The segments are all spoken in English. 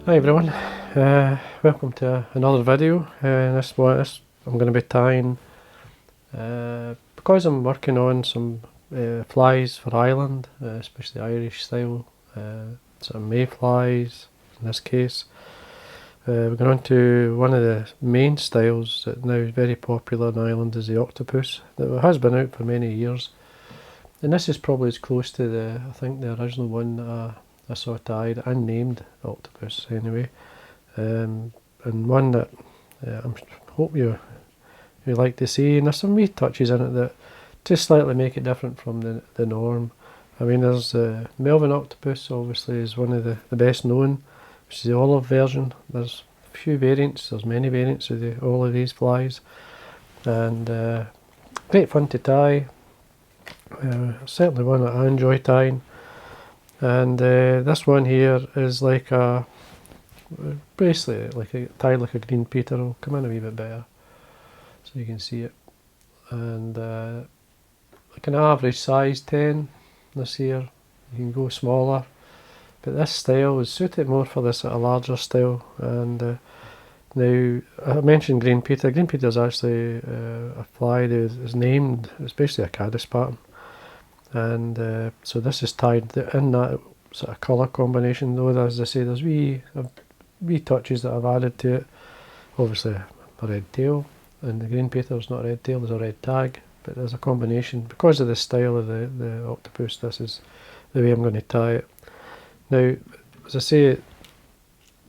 Hi everyone, welcome to another video. This I'm going to be tying, because I'm working on some flies for Ireland, especially Irish style, some mayflies in this case. We're going on to one of the main styles that now is very popular in Ireland is the Octopus, that has been out for many years. And this is probably as close to I think the original one that I saw tied and named Octopus anyway. And one that I hope you like to see, and there's some wee touches in it that just slightly make it different from the norm. I mean, there's Melvin Octopus obviously is one of the best known, which is the olive version. There's a few variants, there's many variants of all of these flies, and great fun to tie. Certainly one that I enjoy tying. And this one here is like a basically tied like a green Peter. I'll come in a wee bit better so you can see it. And like an average size 10 this here. You can go smaller, but this style is suited more for this a larger style. And now I mentioned green Peter. Green Peter is actually a fly that is named. It's basically a caddis pattern. And so this is tied in that sort of colour combination, though as I say there's wee touches that I've added to it. Obviously a red tail, and the green Peter is not a red tail, there's a red tag, but there's a combination. Because of the style of the Octopus, this is the way I'm going to tie it. Now, as I say,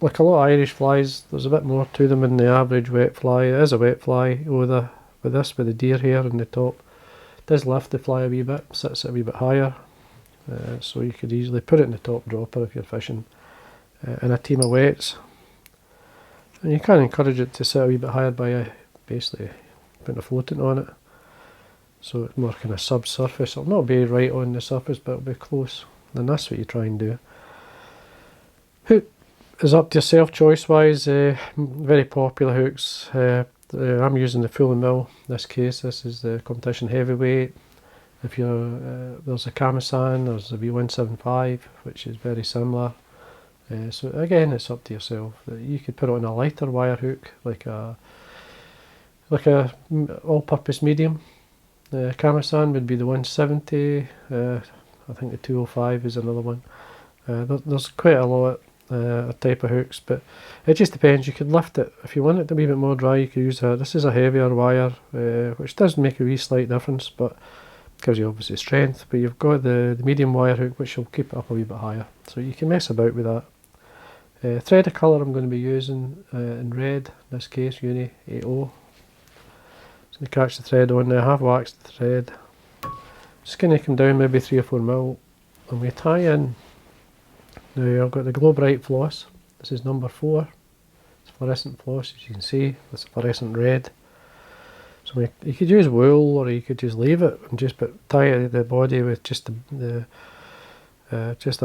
like a lot of Irish flies, there's a bit more to them than the average wet fly. It is a wet fly, with the deer hair on the top. Does lift the fly a wee bit, sits it a wee bit higher, so you could easily put it in the top dropper if you're fishing in a team of wets. And you can encourage it to sit a wee bit higher by basically putting a floatant on it, so it's more kind of subsurface. It'll not be right on the surface, but it'll be close, and that's what you try and do. Hook is up to yourself choice wise. Very popular hooks. I'm using the Full and Mill in this case. This is the competition heavyweight. If you're there's a Camasan, there's a V175, which is very similar. So again, it's up to yourself. You could put it on a lighter wire hook, like a all-purpose medium. The Camasan would be the 170. I think the 205 is another one. There's quite a lot. A type of hooks, but it just depends. You could lift it if you want it to be a bit more dry. You could use that. This is a heavier wire, which does make a wee slight difference, but gives you obviously strength. But you've got the medium wire hook, which will keep it up a wee bit higher, so you can mess about with that. Thread of colour I'm going to be using in red, in this case Uni 80. Just going to catch the thread on there. I have waxed the thread. Just going to come down maybe 3 or 4 mil, and we tie in. Now I've got the Glo-Brite floss. This is number 4. It's fluorescent floss, as you can see. It's fluorescent red. So you could use wool, or you could just leave it and just tie it to the body with just the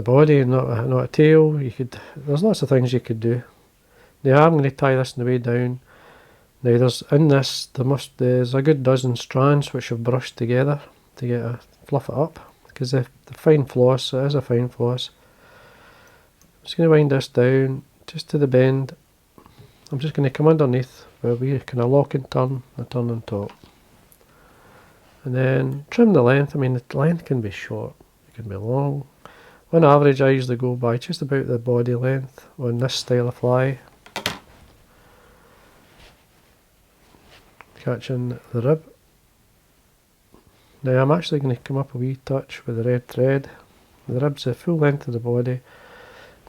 body and not a tail. There's lots of things you could do. Now I'm going to tie this on the way down. Now there's a good dozen strands which have brushed together to fluff it up, because the fine floss, it is a fine floss. I'm just going to wind this down just to the bend. I'm just going to come underneath where we kind of lock and turn on top, and then trim the length. I mean, the length can be short, it can be long. On average, I usually go by just about the body length on this style of fly, catching the rib. Now I'm actually going to come up a wee touch with the red thread. The rib's the full length of the body.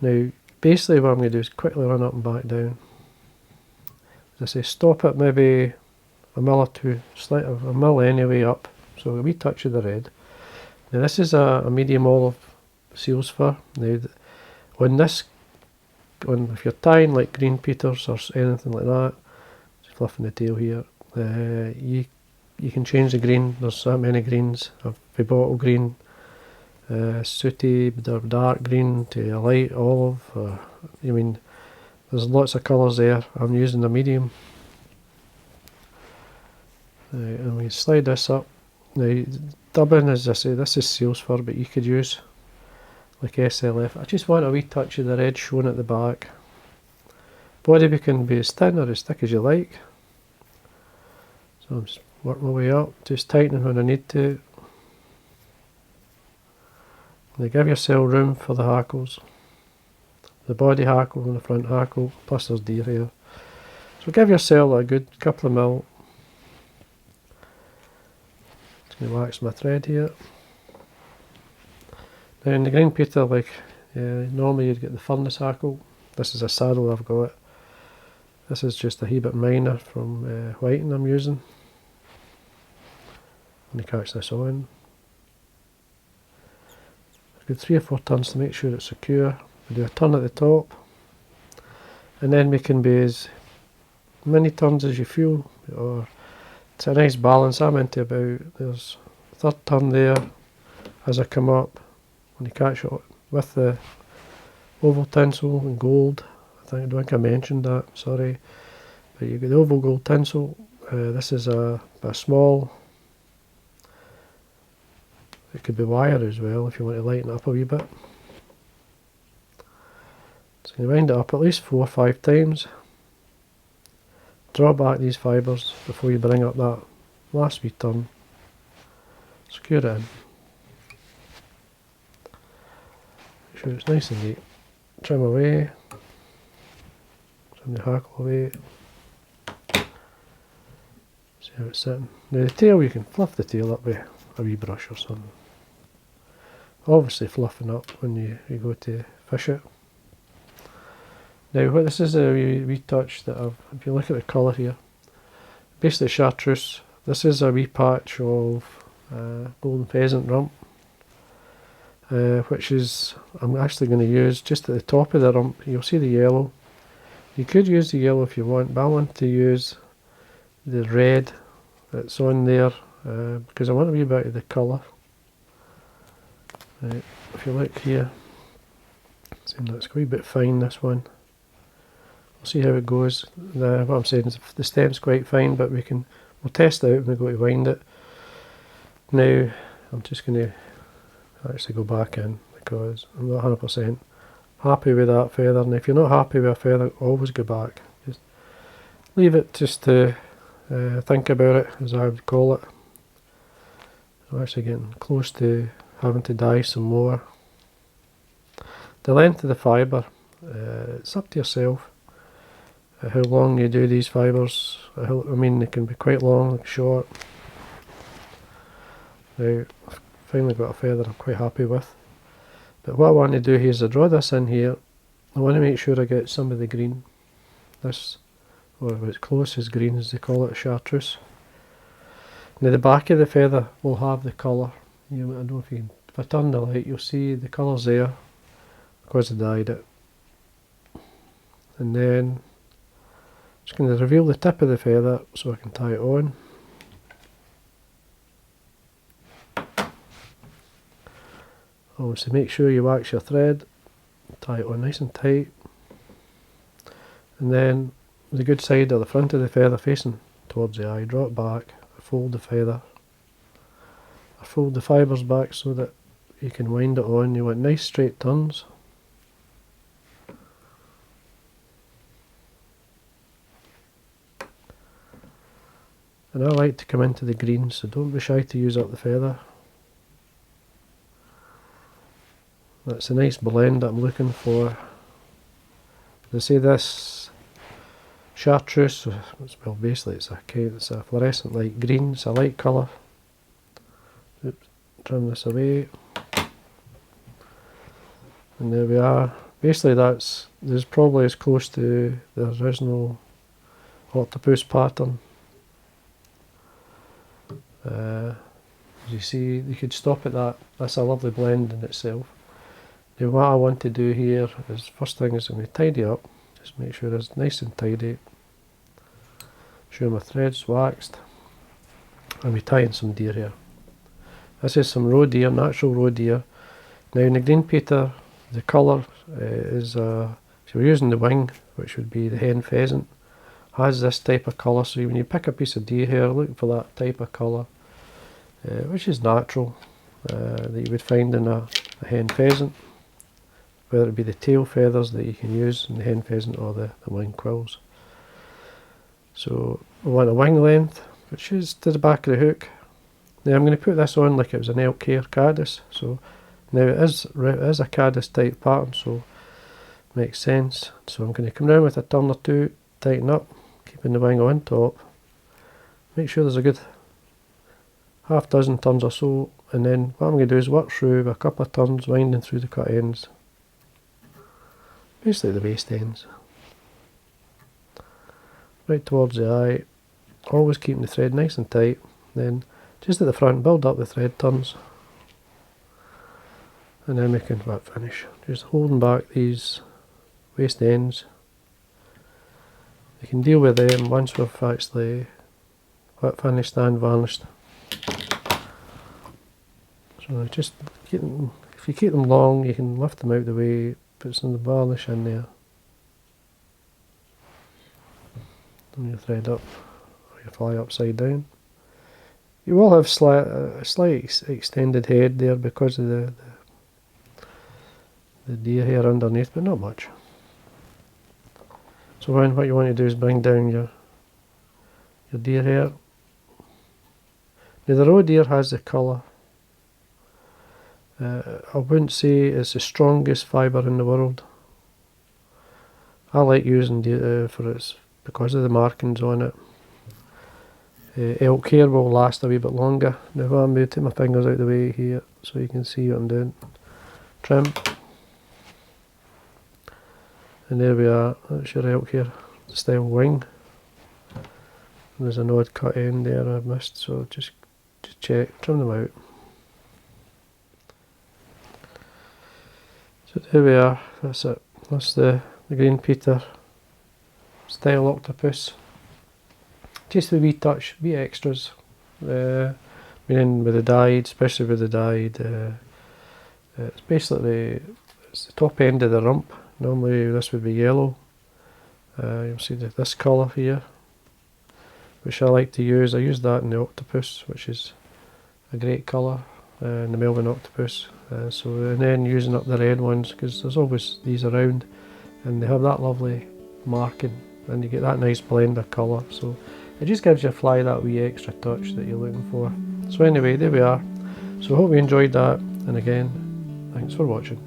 Now, basically what I'm going to do is quickly run up and back down. As I say, stop it maybe a mil or two, a mil anyway up, so a wee touch of the red. Now this is a medium olive seal's fur. Now, if you're tying like green Peters or anything like that, just fluffing the tail here, you can change the green. There's so many greens. I've bottle green, sooty, dark green to a light olive. There's lots of colours there. I'm using a medium. And we slide this up. Now, dubbing, as I say, this is seal's fur, but you could use like SLF. I just want a wee touch of the red showing at the back. Body can be as thin or as thick as you like. So I'm just working my way up, just tightening when I need to. Now give yourself room for the hackles. The body hackle and the front hackle, plus there's deer hair. So give yourself a good couple of mil. Just going to wax my thread here. Now in the green Peter, like normally you'd get the furnace hackle. This is a saddle I've got. This is just a Hebert minor from Whiting I'm using. And you catch this on. A good 3 or 4 turns to make sure it's secure. We do a turn at the top, and then we can be as many turns as you feel, or it's a nice balance. I'm into about, there's a third turn there as I come up. When you catch it with the oval tinsel and gold, I don't think I mentioned that, sorry, but you get the oval gold tinsel. This is a small, it could be wire as well if you want to lighten it up a wee bit. So you wind it up at least 4 or 5 times. Draw back these fibres before you bring up that last wee turn. Secure it in. Make sure it's nice and neat. Trim away. Trim the hackle away. See how it's sitting. Now the tail, you can fluff the tail up with a wee brush or something. Obviously fluffing up when you go to fish it. Now what this is a wee touch that if you look at the colour here, basically Chartreuse, this is a wee patch of golden pheasant rump, which is, I'm actually going to use just at the top of the rump. You'll see the yellow. You could use the yellow if you want, but I want to use the red that's on there because I want a wee bit of the colour. Right, if you look here, see that's a wee bit fine, this one. We'll see how it goes. What I'm saying is the stem's quite fine, but we'll test it out when we go to wind it. Now I'm just going to actually go back in because I'm not 100% happy with that feather, and if you're not happy with a feather, always go back. Just leave it just to think about it, as I would call it. I'm actually getting close to having to dye some more. The length of the fibre, it's up to yourself. How long you do these fibres. I mean, they can be quite long, like short. Now, I've finally got a feather I'm quite happy with. But what I want to do here is I draw this in here. I want to make sure I get some of the green. This, or as close as green as they call it, Chartreuse. Now the back of the feather will have the colour. I don't know if you can, if I turn the light, you'll see the colours there because I dyed it. And then just going to reveal the tip of the feather so I can tie it on. Obviously make sure you wax your thread, tie it on nice and tight, and then the good side of the front of the feather facing towards the eye, draw it back, fold the feather, or fold the fibres back so that you can wind it on. You want nice straight turns. And I like to come into the green, so don't be shy to use up the feather. That's a nice blend that I'm looking for. They say this Chartreuse, well basically it's a fluorescent light green, it's a light colour. Oops, trim this away. And there we are. Basically this is probably as close to the original Octopus pattern. As you see, you could stop at that. That's a lovely blend in itself. Now what I want to do here is, first thing is I'm going to tidy up, just make sure it's nice and tidy. Sure my thread's waxed. And we tie in some deer here. This is some roe deer, natural roe deer. Now in the green Peter, the colour is, if you're using the wing, which would be the hen pheasant, has this type of colour. So when you pick a piece of deer hair, look for that type of colour, which is natural, that you would find in a hen pheasant. whether it be the tail feathers that you can use in the hen pheasant or the wing quills. So we want a wing length, which is to the back of the hook. Now I'm going to put this on like it was an elk hair caddis. So now it is a caddis type pattern, so makes sense. So I'm going to come down with a turn or two, tighten up, keeping the wing on top. Make sure there's a good half dozen turns or so, and then what I'm going to do is work through with a couple of turns, winding through the cut ends, basically the waist ends, right towards the eye, always keeping the thread nice and tight. Then just at the front, build up the thread turns, and then we can finish. Just holding back these waist ends. You can deal with them once we've actually finished and varnished. So just if you keep them long, you can lift them out of the way, put some of the varnish in there, and you thread up, or you fly upside down. You will have a slight extended head there because of the deer hair underneath, but not much. So what you want to do is bring down your deer hair. Now the roe deer has the colour. I wouldn't say it's the strongest fibre in the world. I like using for its because of the markings on it. Elk hair will last a wee bit longer. Now what I'm going to take my fingers out of the way here so you can see what I'm doing. Trim. And there we are, that's your elk hair style wing. There's an odd cut end there I've missed, so just check, trim them out. So there we are, that's it. That's the green Peter style octopus. Just a wee touch, wee extras. Meaning with the dyed, especially with the dyed, it's basically it's the top end of the rump. Normally this would be yellow. You'll see this colour here, which I like to use. I use that in the octopus, which is a great colour, in the Melbourne octopus. And then using up the red ones, because there's always these around, and they have that lovely marking, and you get that nice blend of colour. So it just gives your fly that wee extra touch that you're looking for. So anyway, there we are. So I hope you enjoyed that, and again, thanks for watching.